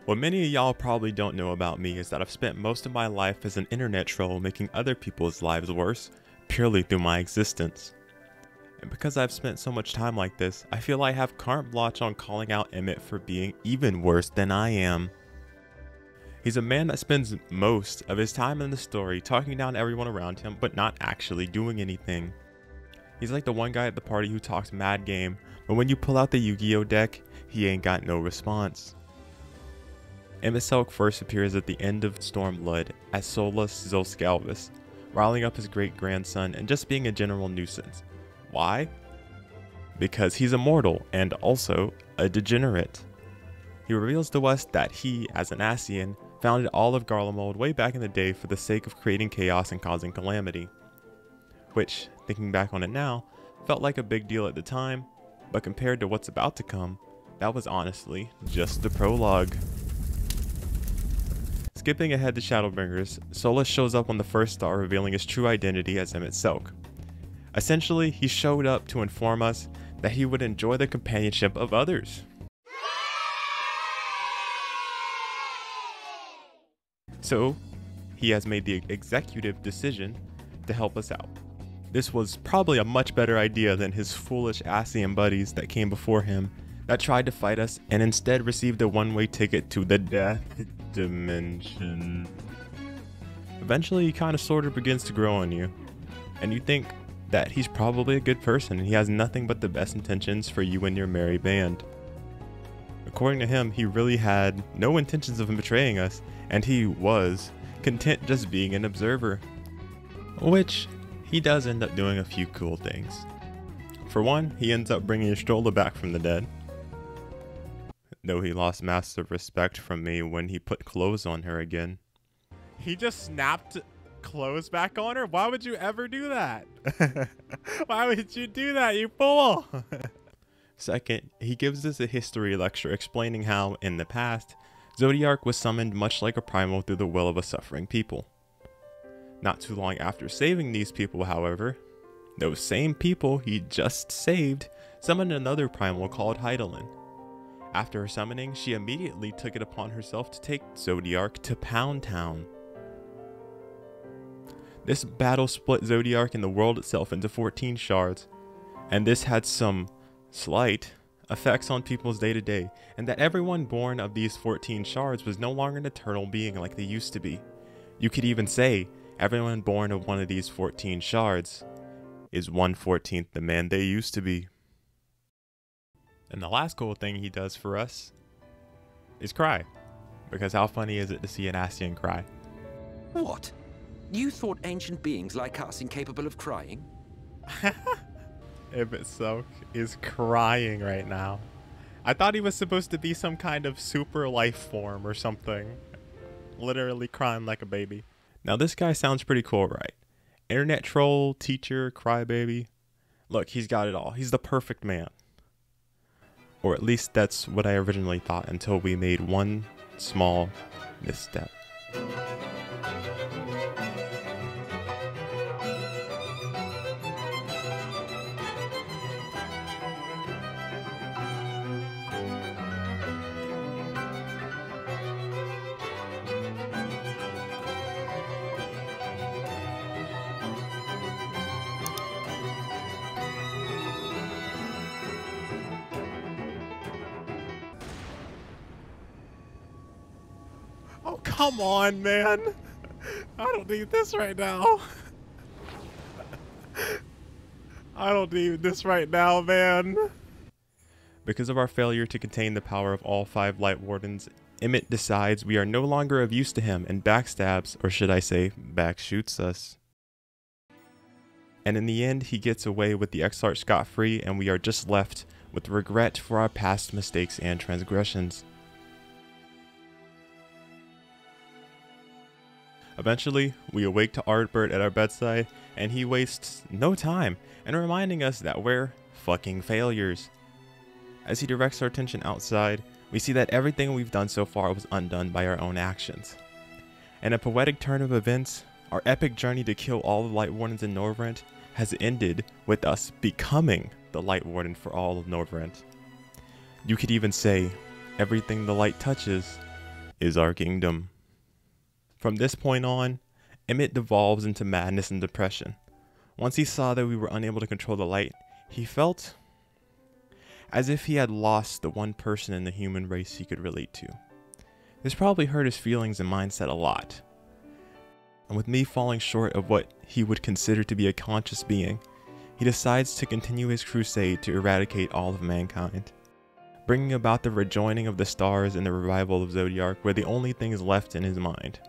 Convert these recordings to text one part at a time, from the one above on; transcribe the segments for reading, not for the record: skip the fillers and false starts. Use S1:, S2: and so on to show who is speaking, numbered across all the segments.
S1: What many of y'all probably don't know about me is that I've spent most of my life as an internet troll making other people's lives worse, purely through my existence. And because I've spent so much time like this, I feel I have carte blanche on calling out Emmett for being even worse than I am. He's a man that spends most of his time in the story talking down everyone around him, but not actually doing anything. He's like the one guy at the party who talks mad game, but when you pull out the Yu-Gi-Oh deck, he ain't got no response. Emet Selch first appears at the end of Stormblood as Solus Zolskalvis, riling up his great-grandson and just being a general nuisance. Why? Because he's immortal and also a degenerate. He reveals to us that he, as an Ascian, founded all of Garlemald way back in the day for the sake of creating chaos and causing calamity. Which, thinking back on it now, felt like a big deal at the time, but compared to what's about to come, that was honestly just the prologue. Skipping ahead to Shadowbringers, Solus shows up on the first star revealing his true identity as Emet Selch. Essentially, he showed up to inform us that he would enjoy the companionship of others. So, he has made the executive decision to help us out. This was probably a much better idea than his foolish Ascian buddies that came before him that tried to fight us and instead received a one-way ticket to the death dimension. Eventually, he kind of sort of begins to grow on you, and you think that he's probably a good person and he has nothing but the best intentions for you and your merry band. According to him, he really had no intentions of betraying us, and he was content just being an observer. Which, he does end up doing a few cool things. For one, he ends up bringing Estrella back from the dead. Though he lost massive respect from me when he put clothes on her again. He just snapped clothes back on her? Why would you ever do that? Why would you do that, you fool? Second, he gives us a history lecture explaining how, in the past, Zodiark was summoned much like a primal through the will of a suffering people. Not too long after saving these people, however, those same people he just saved summoned another primal called Hydaelyn. After her summoning, she immediately took it upon herself to take Zodiark to Pound Town. This battle split Zodiark and the world itself into 14 shards, and this had some slight effects on people's day-to-day, and that everyone born of these 14 shards was no longer an eternal being like they used to be. You could even say everyone born of one of these 14 shards is 1/14 the man they used to be. And the last cool thing he does for us is cry. Because how funny is it to see an Ascian cry?
S2: What? You thought ancient beings like us incapable of crying?
S1: Emet Selch is crying right now. I thought he was supposed to be some kind of super life form or something. Literally crying like a baby. Now this guy sounds pretty cool, right? Internet troll, teacher, crybaby. Look, he's got it all. He's the perfect man. Or at least that's what I originally thought until we made one small misstep. Oh, come on, man. I don't need this right now. I don't need this right now, man. Because of our failure to contain the power of all 5 Light Wardens, Emmett decides we are no longer of use to him and backstabs, or should I say, backshoots us. And in the end, he gets away with the Exarch scot-free, and we are just left with regret for our past mistakes and transgressions. Eventually, we awake to Ardbert at our bedside, and he wastes no time in reminding us that we're fucking failures. As he directs our attention outside, we see that everything we've done so far was undone by our own actions. In a poetic turn of events, our epic journey to kill all the Light Wardens in Norvrent has ended with us becoming the Light Warden for all of Norvrent. You could even say, everything the light touches is our kingdom. From this point on, Emmett devolves into madness and depression. Once he saw that we were unable to control the light, he felt as if he had lost the one person in the human race he could relate to. This probably hurt his feelings and mindset a lot. And with me falling short of what he would consider to be a conscious being, he decides to continue his crusade to eradicate all of mankind, bringing about the rejoining of the stars and the revival of Zodiac were the only things left in his mind,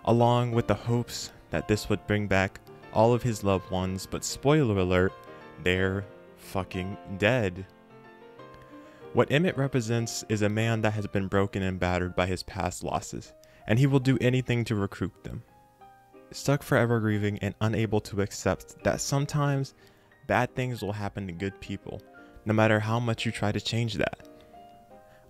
S1: along with the hopes that this would bring back all of his loved ones, but spoiler alert, they're fucking dead. What Emmett represents is a man that has been broken and battered by his past losses, and he will do anything to recruit them. Stuck forever grieving and unable to accept that sometimes bad things will happen to good people, no matter how much you try to change that.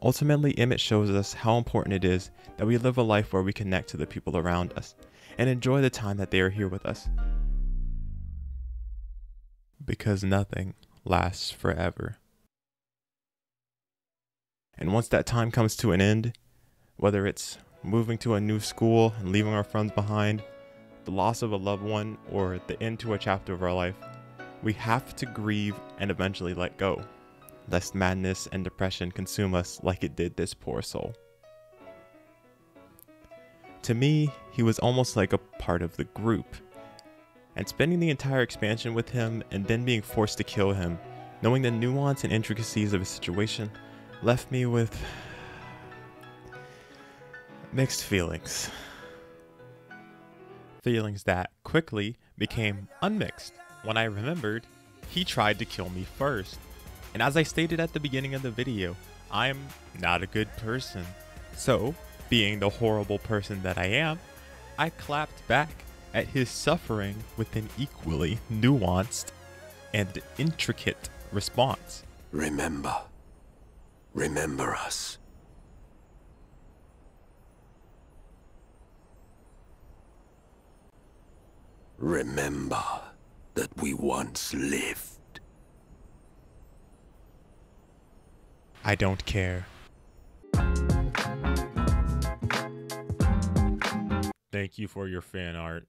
S1: Ultimately, Emmett shows us how important it is that we live a life where we connect to the people around us and enjoy the time that they are here with us. Because nothing lasts forever. And once that time comes to an end, whether it's moving to a new school and leaving our friends behind, the loss of a loved one, or the end to a chapter of our life, we have to grieve and eventually let go, lest madness and depression consume us like it did this poor soul. To me, he was almost like a part of the group, and spending the entire expansion with him and then being forced to kill him, knowing the nuance and intricacies of his situation, left me with mixed feelings. Feelings that quickly became unmixed when I remembered he tried to kill me first. And as I stated at the beginning of the video, I'm not a good person. So, being the horrible person that I am, I clapped back at his suffering with an equally nuanced and intricate response.
S2: Remember us. Remember that we once lived.
S1: I don't care. Thank you for your fan art.